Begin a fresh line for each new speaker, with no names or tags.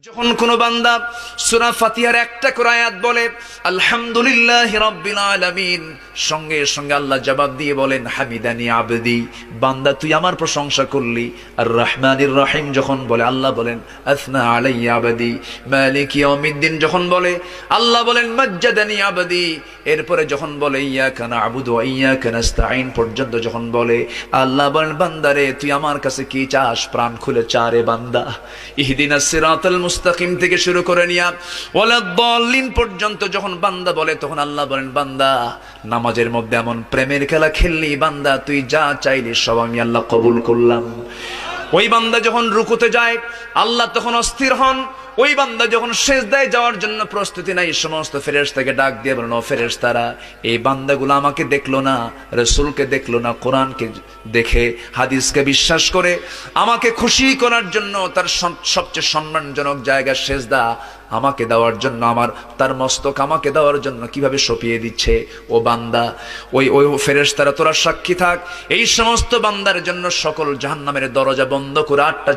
যখন কোন বান্দা সূরা ফাতিহার একটা করে আয়াত বলে আলহামদুলিল্লাহি রাব্বিল আলামিন, সঙ্গে সঙ্গে আল্লাহ জবাব দিয়ে বলেন হামিদানি আবদি, বান্দা তুই আমার প্রশংসা করলি। আর রহমানির রহিম যখন বলে আল্লাহ বলেন আসনা আলাইয়া আবদি। মালিক ইয়াউমিদ্দিন যখন বলে আল্লাহ বলেন মাজ্জাদানি আবদি। এরপরে যখন বলে ইয়াকা না'বুদু ওয়া ইয়াকা নাস্তাঈন পর্যন্ত যখন বলে আল্লাহ বলেন বান্দারে তুই আমার কাছে কি চাস, প্রাণ খুলে চারে বান্দা। ইহদিনাস সিরাতাল মুস্তাকিম থেকে শুরু করে নিয়া ওয়ালাদ-দাল্লিন পর্যন্ত যখন বান্দা বলে তখন আল্লাহ বলেন বান্দা নামাজের মধ্যে এমন প্রেমের খেলা খেললি বান্দা, তুই যা চাইলি সব আমি আল্লাহ কবুল করলাম। ওই বান্দা যখন রুকুতে যায় আল্লাহ তখন অস্থির হন। ওই বান্দা যখন সিজদায় যাওয়ার জন্য প্রস্তুতি নাই, সমস্ত ফেরেশতাকে ডাক দিয়ে বলেন ও ফেরেশতারা, এই বান্দাগুলো আমাকে দেখলো না, রাসূলকে দেখলো না, কোরআনকে দেখে হাদিসকে বিশ্বাস করে আমাকে খুশি করার জন্য তার সবচেয়ে সম্মানজনক জায়গা সিজদা আমাকে দেওয়ার জন্য, আমার তার মস্তক আমাকে দেওয়ার জন্য কিভাবে সঁপিয়ে দিচ্ছে। ও বান্দা, ওই ফেরেশতারা তোরা সাক্ষী থাক, এই সমস্ত বান্দার জন্য সকল জাহান্নামের দরজা বন্ধ করে 8টা